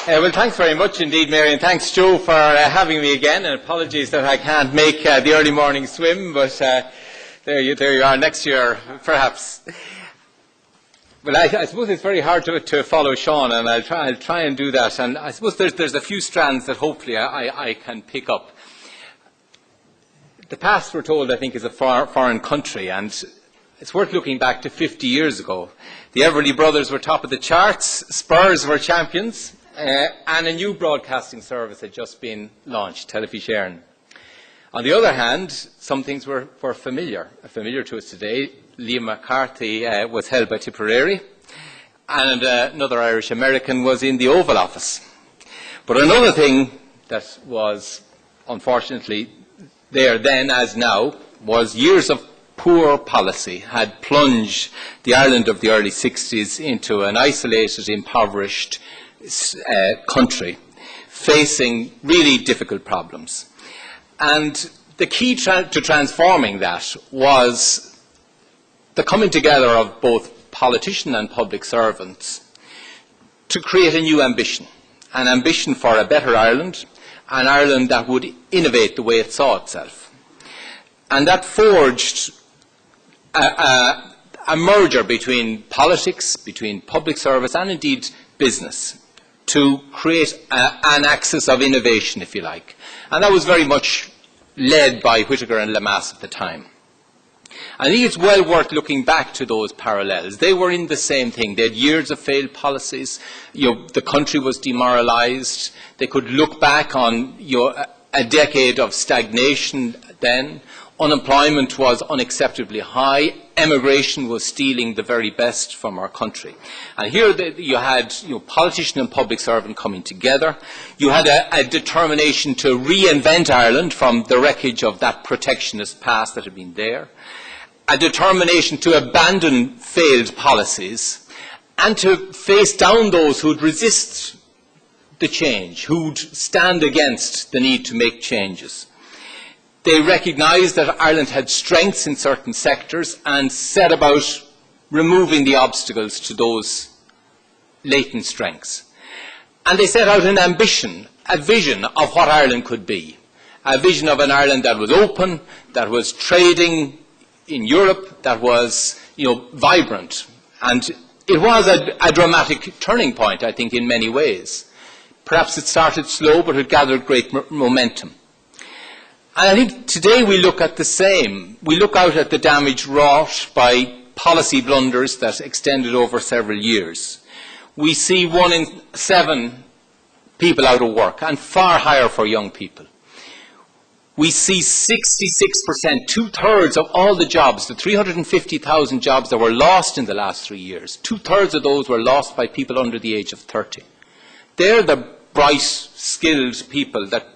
Well, thanks very much indeed, Mary, and thanks, Joe, for having me again. And apologies that I can't make the early morning swim, but there you are next year, perhaps. Well, I suppose it's very hard to follow Sean, and I'll try and do that. And I suppose there's a few strands that hopefully I can pick up. The past, we're told, I think, is a foreign country, and it's worth looking back to 50 years ago. The Everly brothers were top of the charts, Spurs were champions, and a new broadcasting service had just been launched, Telefishern. On the other hand, some things were familiar to us today. Liam McCarthy was held by Tipperary, and another Irish-American was in the Oval Office. But another thing that was, unfortunately, there then as now, was years of poor policy had plunged the Ireland of the early 60s into an isolated, impoverished country, facing really difficult problems. And the key to transforming that was the coming together of both politician and public servants to create a new ambition, an ambition for a better Ireland, an Ireland that would innovate the way it saw itself. And that forged a merger between politics, between public service and indeed business to create an axis of innovation, if you like. And that was very much led by Whittaker and Lemass at the time. I think it's well worth looking back to those parallels. They were in the same thing. They had years of failed policies. The country was demoralised. They could look back on a decade of stagnation then. Unemployment was unacceptably high. Emigration was stealing the very best from our country. And here you had politician and public servant coming together. You had a determination to reinvent Ireland from the wreckage of that protectionist past that had been there. A determination to abandon failed policies and to face down those who would resist the change, who would stand against the need to make changes. They recognised that Ireland had strengths in certain sectors and set about removing the obstacles to those latent strengths. And they set out an ambition, a vision of what Ireland could be. A vision of an Ireland that was open, that was trading in Europe, that was vibrant. And it was a dramatic turning point, I think, in many ways. Perhaps it started slow, but it gathered great momentum. And I think today we look at the same. We look out at the damage wrought by policy blunders that extended over several years. We see 1 in 7 people out of work, and far higher for young people. We see 66%, 2/3 of all the jobs, the 350,000 jobs that were lost in the last 3 years, 2/3 of those were lost by people under the age of 30. They're the bright, skilled people that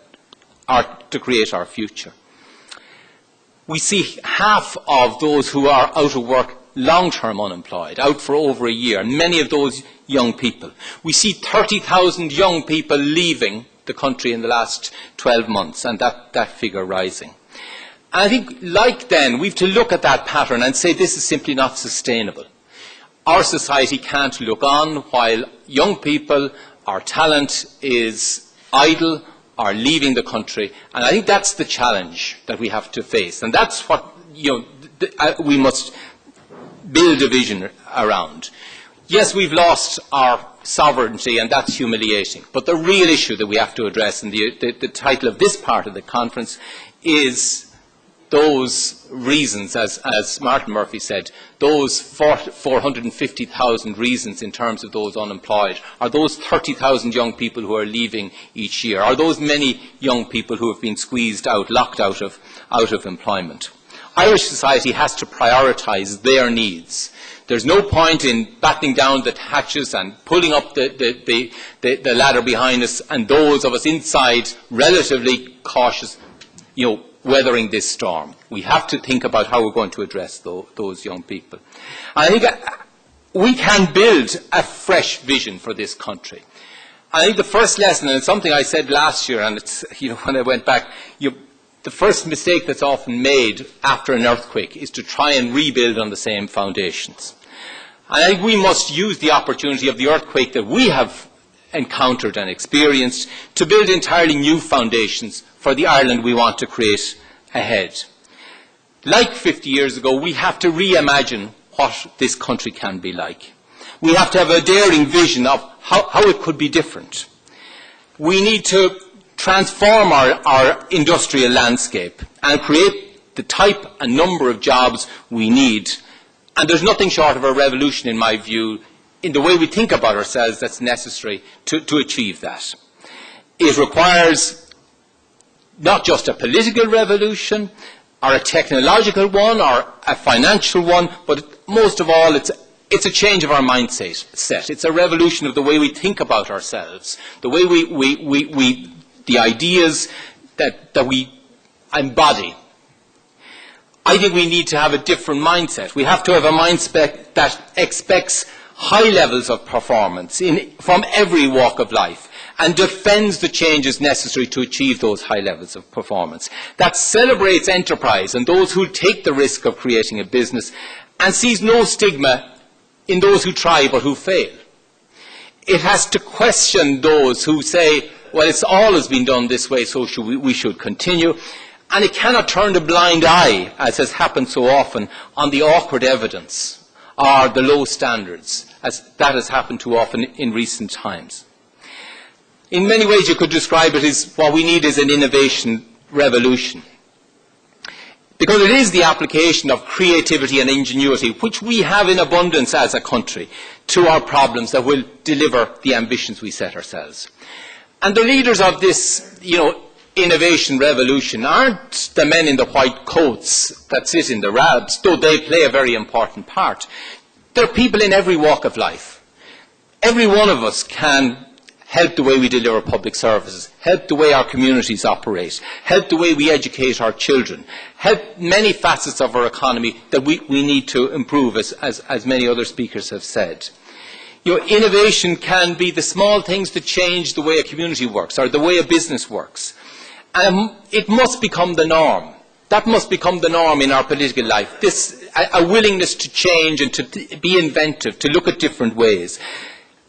are to create our future. We see half of those who are out of work long-term unemployed, out for over a year, and many of those young people. We see 30,000 young people leaving the country in the last 12 months, and that figure rising. And I think, like then, we have to look at that pattern and say this is simply not sustainable. Our society can't look on while young people, our talent is idle, are leaving the country, and I think that's the challenge that we have to face, and that's what we must build a vision around. Yes, we've lost our sovereignty, and that's humiliating, but the real issue that we have to address, and the title of this part of the conference, is those reasons, as Martin Murphy said, those 450,000 reasons in terms of those unemployed, are those 30,000 young people who are leaving each year, are those many young people who have been squeezed out, locked out of employment. Irish society has to prioritise their needs. There's no point in battening down the hatches and pulling up the ladder behind us, and those of us inside relatively cautious, weathering this storm. We have to think about how we're going to address those young people. I think we can build a fresh vision for this country. I think the first lesson, and it's something I said last year, and it's, when I went back, the first mistake that's often made after an earthquake is to try and rebuild on the same foundations. And I think we must use the opportunity of the earthquake that we have encountered and experienced, to build entirely new foundations for the Ireland we want to create ahead. Like 50 years ago, we have to reimagine what this country can be like. We have to have a daring vision of how it could be different. We need to transform our industrial landscape and create the type and number of jobs we need. And there's nothing short of a revolution, in my view, in the way we think about ourselves that's necessary to achieve that. It requires not just a political revolution, or a technological one, or a financial one, but most of all, it's a change of our mindset. It's a revolution of the way we think about ourselves, the way the ideas that we embody. I think we need to have a different mindset. We have to have a mindset that expects high levels of performance from every walk of life and defends the changes necessary to achieve those high levels of performance. That celebrates enterprise and those who take the risk of creating a business and sees no stigma in those who try but who fail. It has to question those who say, well, it's always been done this way, so we should continue. And it cannot turn a blind eye, as has happened so often, on the awkward evidence or the low standards, as that has happened too often in recent times. In many ways, you could describe it as what we need is an innovation revolution. Because it is the application of creativity and ingenuity, which we have in abundance as a country, to our problems that will deliver the ambitions we set ourselves. And the leaders of this, innovation revolution aren't the men in the white coats that sit in the RABs, though they play a very important part. They're people in every walk of life. Every one of us can help the way we deliver public services, help the way our communities operate, help the way we educate our children, help many facets of our economy that we need to improve, as many other speakers have said. Innovation can be the small things that change the way a community works or the way a business works. And it must become the norm. That must become the norm in our political life. A willingness to change and to be inventive, to look at different ways.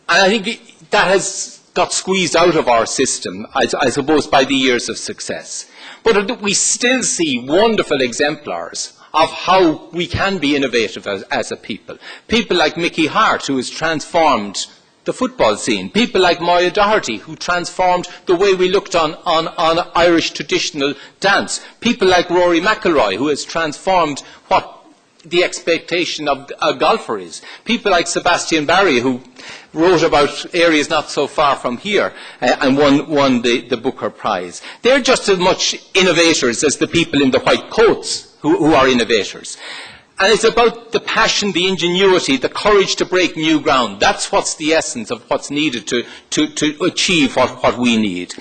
And I think that has got squeezed out of our system, I suppose, by the years of success. But we still see wonderful exemplars of how we can be innovative as a people. People like Mickey Hart, who has transformed the football scene. People like Moya Doherty, who transformed the way we looked on Irish traditional dance. People like Rory McIlroy, who has transformed what the expectation of a golfer is. People like Sebastian Barry, who wrote about areas not so far from here and won the Booker Prize. They're just as much innovators as the people in the white coats who are innovators. And it's about the passion, the ingenuity, the courage to break new ground. That's what's the essence of what's needed to achieve what we need.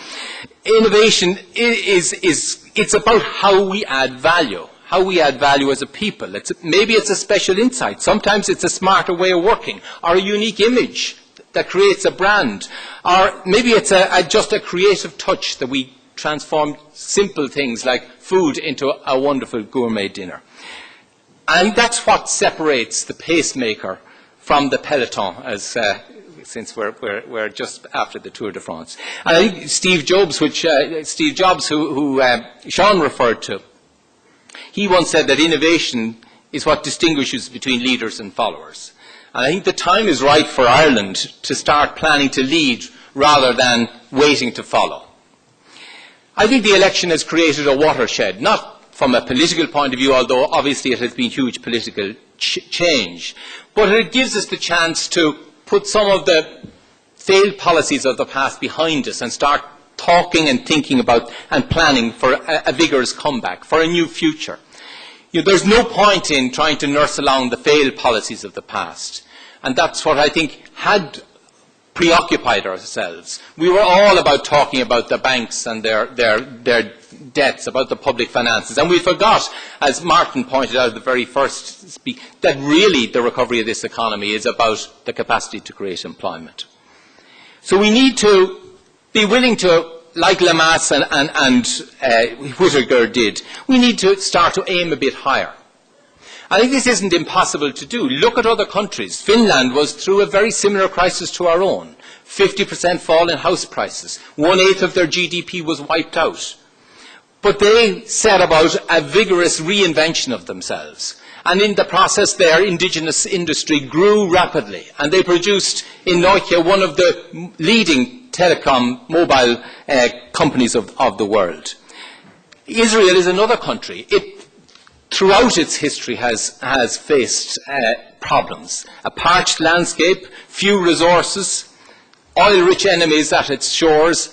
Innovation it's about how we add value. How we add value as a people. Maybe it's a special insight. Sometimes it's a smarter way of working, or a unique image that creates a brand, or maybe it's just a creative touch that we transform simple things like food into a wonderful gourmet dinner. And that's what separates the pacemaker from the peloton, since we're just after the Tour de France. And I think Steve Jobs, who Sean referred to, he once said that innovation is what distinguishes between leaders and followers. And I think the time is right for Ireland to start planning to lead rather than waiting to follow. I think the election has created a watershed, not from a political point of view, although obviously it has been huge political change, but it gives us the chance to put some of the failed policies of the past behind us and start talking and thinking about and planning for a vigorous comeback, for a new future. There's no point in trying to nurse along the failed policies of the past. And that's what I think had preoccupied ourselves. We were all about talking about the banks and their debts, about the public finances. And we forgot, as Martin pointed out at the very first speech, that really the recovery of this economy is about the capacity to create employment. So we need to be willing to, like Lamass and Whittaker did, we need to start to aim a bit higher. I think this isn't impossible to do. Look at other countries. Finland was through a very similar crisis to our own. 50% fall in house prices. 1/8 of their GDP was wiped out. But they set about a vigorous reinvention of themselves. And in the process, their indigenous industry grew rapidly. And they produced in Nokia one of the leading telecom mobile companies of the world. Israel is another country. It, throughout its history, has faced problems. A parched landscape, few resources, oil-rich enemies at its shores,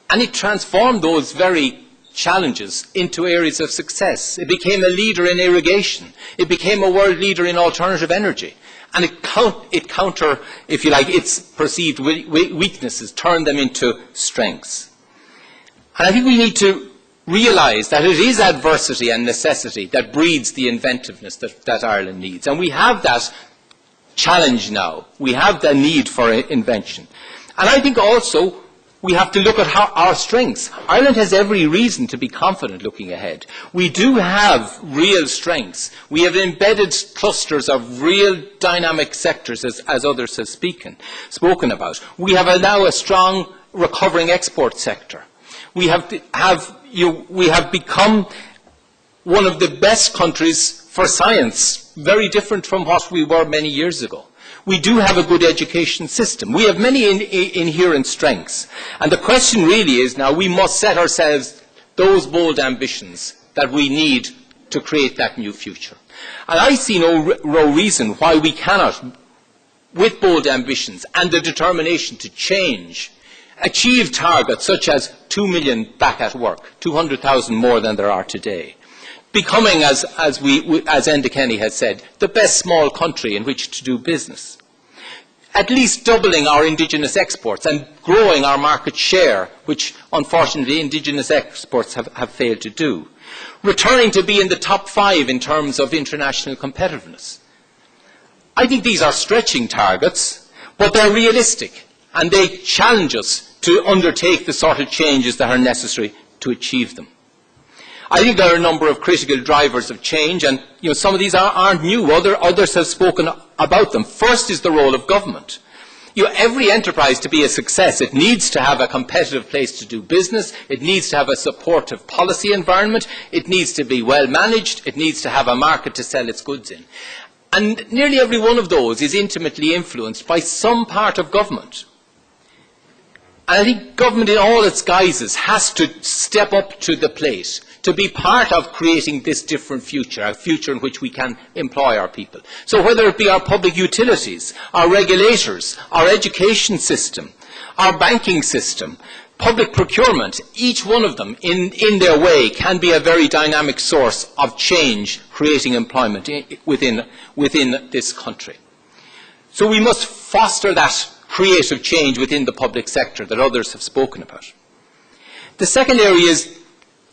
and it transformed those very challenges into areas of success. It became a leader in irrigation. It became a world leader in alternative energy. And it counter, if you like, its perceived weaknesses, turned them into strengths. And I think we need to realise that it is adversity and necessity that breeds the inventiveness that Ireland needs. And we have that challenge now. We have the need for invention. And I think also we have to look at our strengths. Ireland has every reason to be confident looking ahead. We do have real strengths. We have embedded clusters of real dynamic sectors, as others have spoken about. We have now a strong recovering export sector. We have become one of the best countries for science, very different from what we were many years ago. We do have a good education system. We have many inherent strengths. And the question really is now we must set ourselves those bold ambitions that we need to create that new future. And I see no reason why we cannot, with bold ambitions and the determination to change, achieve targets such as 2 million back at work, 200,000 more than there are today. Becoming, as Enda Kenny has said, the best small country in which to do business. At least doubling our indigenous exports and growing our market share, which unfortunately indigenous exports have failed to do. Returning to be in the top 5 in terms of international competitiveness. I think these are stretching targets, but they're realistic and they challenge us to undertake the sort of changes that are necessary to achieve them. I think there are a number of critical drivers of change, and some of these aren't new. Others have spoken about them. First is the role of government. Every enterprise to be a success, it needs to have a competitive place to do business. It needs to have a supportive policy environment. It needs to be well managed. It needs to have a market to sell its goods in. And nearly every one of those is intimately influenced by some part of government. And I think government in all its guises has to step up to the plate to be part of creating this different future, a future in which we can employ our people. So whether it be our public utilities, our regulators, our education system, our banking system, public procurement, each one of them in their way can be a very dynamic source of change, creating employment within this country. So we must foster that creative change within the public sector that others have spoken about. The second area is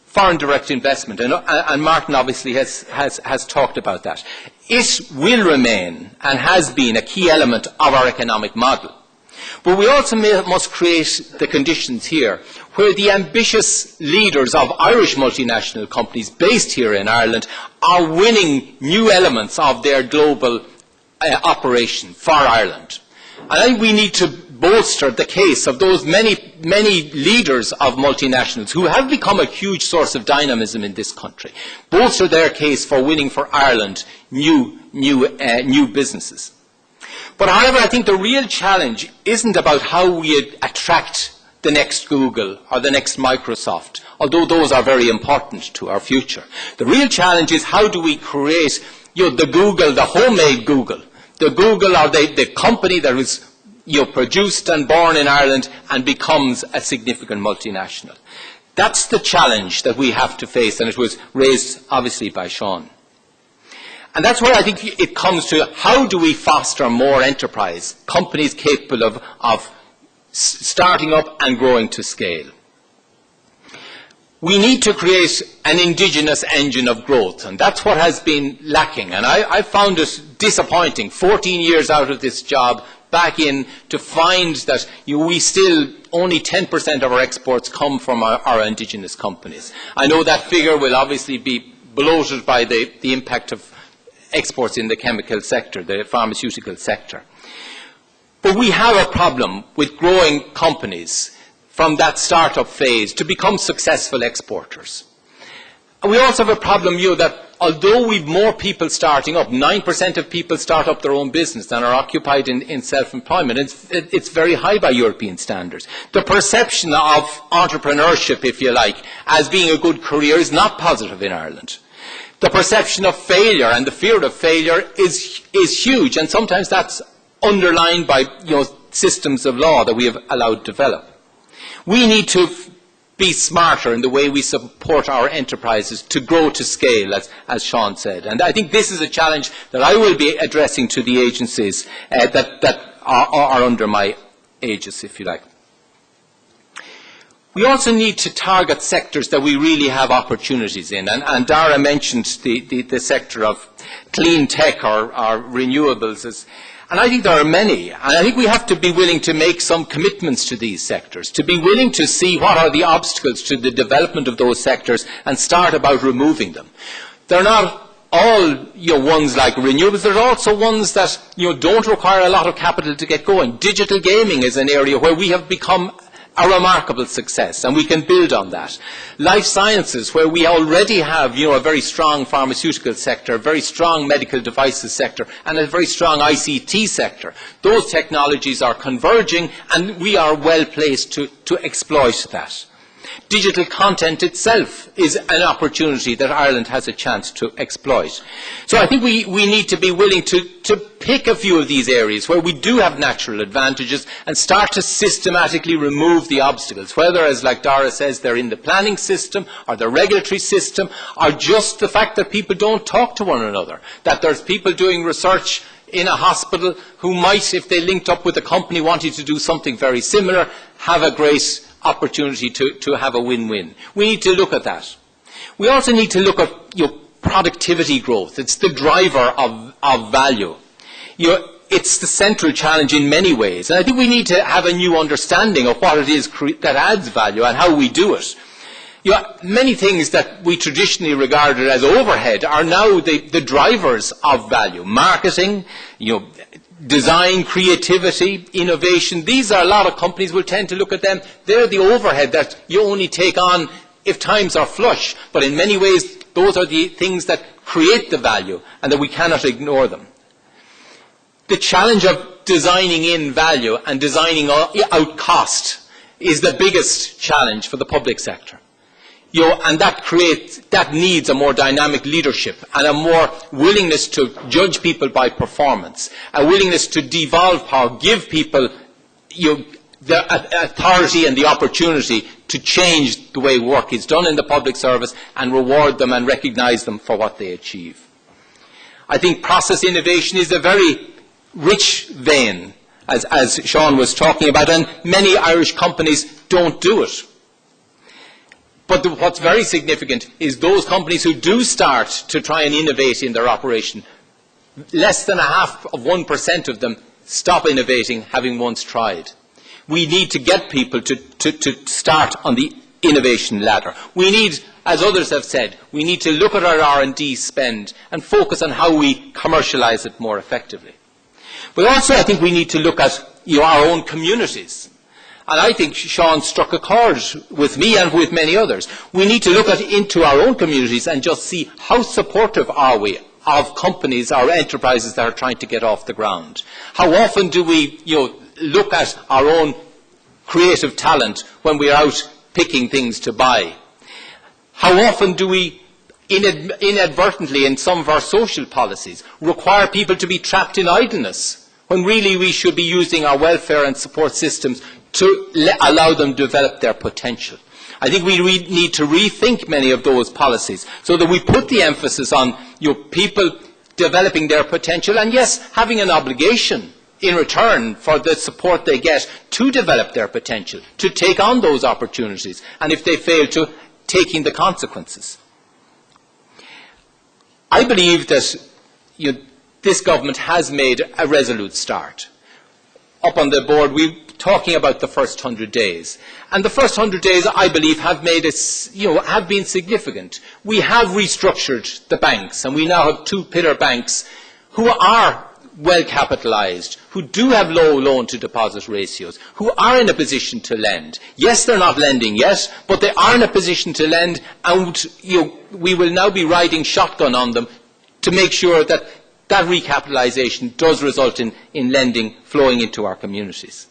foreign direct investment, and Martin obviously has talked about that. It will remain and has been a key element of our economic model. But we also must create the conditions here where the ambitious leaders of Irish multinational companies based here in Ireland are winning new elements of their global operation for Ireland. And I think we need to bolster the case of those many leaders of multinationals who have become a huge source of dynamism in this country. Bolster their case for winning for Ireland new businesses. But however, I think the real challenge isn't about how we attract the next Google or the next Microsoft, although those are very important to our future. The real challenge is how do we create the Google, the homemade Google, the Google or the company that is produced and born in Ireland and becomes a significant multinational. That's the challenge that we have to face, and it was raised obviously by Sean. And that's where I think it comes to how do we foster more enterprise, companies capable of starting up and growing to scale. We need to create an indigenous engine of growth, and that's what has been lacking. And I found it disappointing, 14 years out of this job, back in to find that we still only 10% of our exports come from our indigenous companies. I know that figure will obviously be bloated by the impact of exports in the chemical sector, the pharmaceutical sector. But we have a problem with growing companies from that start-up phase to become successful exporters. And we also have a problem, that although we've more people starting up, 9% of people start up their own business and are occupied in self-employment. It's very high by European standards. The perception of entrepreneurship, if you like, as being a good career is not positive in Ireland. The perception of failure and the fear of failure is huge, and sometimes that's underlined by systems of law that we have allowed to develop. We need to be smarter in the way we support our enterprises to grow to scale, as Sean said. And I think this is a challenge that I will be addressing to the agencies that are under my aegis, if you like. We also need to target sectors that we really have opportunities in. And Dara mentioned the sector of clean tech or renewables. And I think there are many. And I think we have to be willing to make some commitments to these sectors, to be willing to see what are the obstacles to the development of those sectors and start about removing them. They're not all ones like renewables. There are also ones that don't require a lot of capital to get going. Digital gaming is an area where we have become a remarkable success, and we can build on that. Life sciences, where we already have a very strong pharmaceutical sector, a very strong medical devices sector, and a very strong ICT sector. Those technologies are converging, and we are well placed to exploit that. Digital content itself is an opportunity that Ireland has a chance to exploit. So I think we need to be willing to pick a few of these areas where we do have natural advantages and start to systematically remove the obstacles, whether, as like Dara says, they're in the planning system or the regulatory system, or just the fact that people don't talk to one another, that there's people doing research in a hospital who might, if they linked up with a company wanting to do something very similar, have a great opportunity to have a win-win. We need to look at that. We also need to look at productivity growth. It's the driver of value. It's the central challenge in many ways. And I think we need to have a new understanding of what it is that adds value and how we do it. Many things that we traditionally regarded as overhead are now the drivers of value. Marketing, design, creativity, innovation. These are a lot of companies will tend to look at them. They're the overhead that you only take on if times are flush. But in many ways, those are the things that create the value and that we cannot ignore them. The challenge of designing in value and designing out cost is the biggest challenge for the public sector. And that needs a more dynamic leadership and a more willingness to judge people by performance, a willingness to devolve power, give people the authority and the opportunity to change the way work is done in the public service and reward them and recognise them for what they achieve. I think process innovation is a very rich vein, as Sean was talking about, and many Irish companies don't do it. But what's very significant is those companies who do start to try and innovate in their operation, less than 0.5% of them stop innovating having once tried. We need to get people to start on the innovation ladder. We need, as others have said, we need to look at our R&D spend and focus on how we commercialise it more effectively. But also I think we need to look at our own communities. And I think Sean struck a chord with me and with many others. We need to look into our own communities and just see how supportive are we of companies or enterprises that are trying to get off the ground. How often do we look at our own creative talent when we are out picking things to buy? How often do we inadvertently in some of our social policies require people to be trapped in idleness when really we should be using our welfare and support systems to allow them to develop their potential? I think we need to rethink many of those policies so that we put the emphasis on people developing their potential and, yes, having an obligation in return for the support they get to develop their potential, to take on those opportunities, and if they fail to, taking the consequences. I believe that this government has made a resolute start. Up on the board, we're talking about the first 100 days. And the first 100 days, I believe, have been significant. We have restructured the banks, and we now have two pillar banks who are well capitalised, who do have low loan-to-deposit ratios, who are in a position to lend. Yes, they're not lending yet, but they are in a position to lend, and we will now be riding shotgun on them to make sure that that recapitalisation does result in lending flowing into our communities.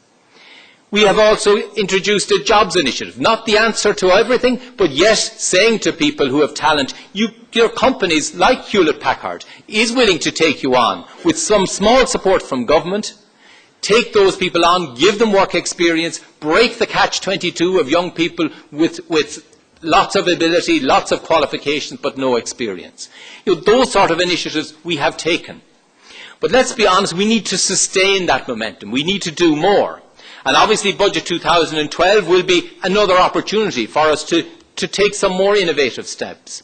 We have also introduced a jobs initiative, not the answer to everything, but yet saying to people who have talent, your companies like Hewlett-Packard is willing to take you on with some small support from government. Take those people on, give them work experience, break the catch-22 of young people with lots of ability, lots of qualifications, but no experience. Those sort of initiatives we have taken. But let's be honest, we need to sustain that momentum. We need to do more. And obviously Budget 2012 will be another opportunity for us to take some more innovative steps.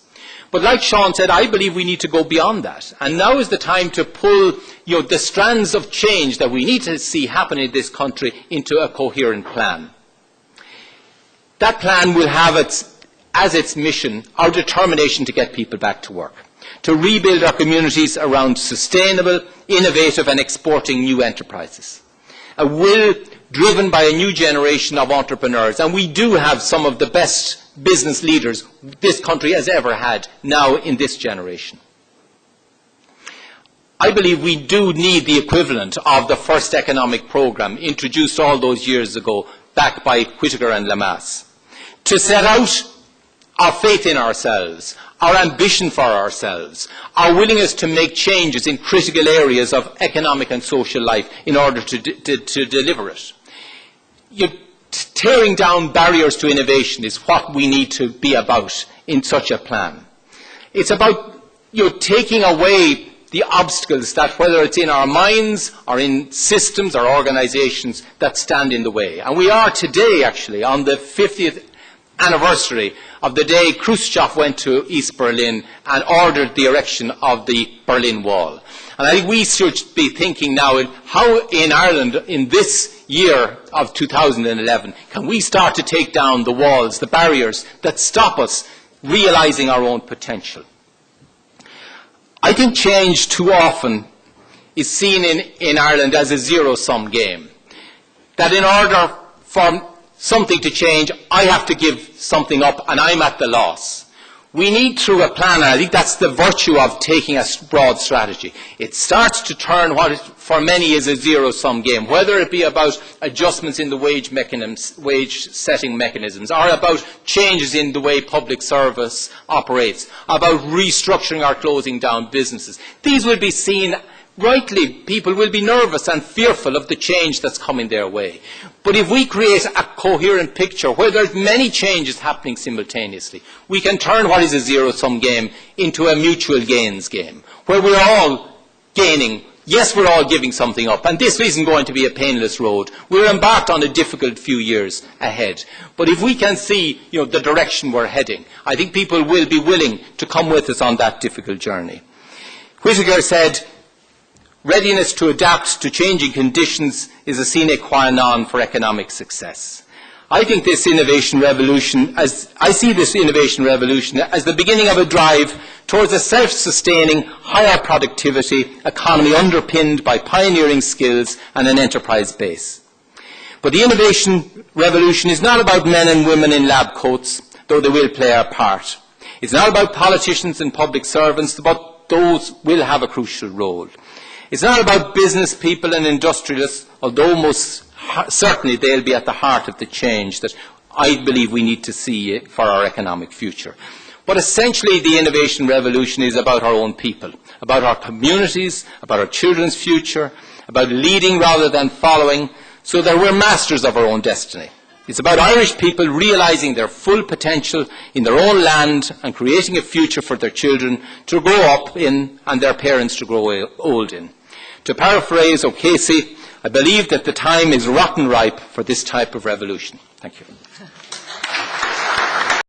But like Sean said, I believe we need to go beyond that. And now is the time to pull the strands of change that we need to see happen in this country into a coherent plan. That plan will have as its mission our determination to get people back to work, to rebuild our communities around sustainable, innovative and exporting new enterprises. A will driven by a new generation of entrepreneurs, and we do have some of the best business leaders this country has ever had now in this generation. I believe we do need the equivalent of the first economic programme introduced all those years ago, backed by Whittaker and Lamass, to set out our faith in ourselves, our ambition for ourselves, our willingness to make changes in critical areas of economic and social life in order to deliver it. Tearing down barriers to innovation is what we need to be about in such a plan. It's about taking away the obstacles that, whether it's in our minds or in systems or organisations, that stand in the way. And we are today actually on the 50th anniversary of the day Khrushchev went to East Berlin and ordered the erection of the Berlin Wall. And I think we should be thinking now how in Ireland in this year of 2011 can we start to take down the walls, the barriers that stop us realising our own potential. I think change too often is seen in Ireland as a zero-sum game. That in order for something to change, I have to give something up and I'm at the loss. We need, through a plan, and I think that's the virtue of taking a broad strategy. It starts to turn what for many is a zero-sum game, whether it be about adjustments in the wage-setting mechanisms, or about changes in the way public service operates, about restructuring or closing down businesses. These will be seen, rightly, people will be nervous and fearful of the change that's coming their way. But if we create a coherent picture where there are many changes happening simultaneously, we can turn what is a zero-sum game into a mutual gains game, where we're all gaining. Yes, we're all giving something up, and this isn't going to be a painless road. We're embarked on a difficult few years ahead. But if we can see the direction we're heading, I think people will be willing to come with us on that difficult journey. Whittaker said, readiness to adapt to changing conditions is a sine qua non for economic success. I think this innovation revolution, I see this innovation revolution as the beginning of a drive towards a self-sustaining, higher productivity economy underpinned by pioneering skills and an enterprise base. But the innovation revolution is not about men and women in lab coats, though they will play a part. It's not about politicians and public servants, but those will have a crucial role. It's not about business people and industrialists, although most certainly they'll be at the heart of the change that I believe we need to see for our economic future. But essentially the innovation revolution is about our own people, about our communities, about our children's future, about leading rather than following, so that we're masters of our own destiny. It's about Irish people realising their full potential in their own land and creating a future for their children to grow up in and their parents to grow old in. To paraphrase O'Casey, I believe that the time is rotten ripe for this type of revolution. Thank you.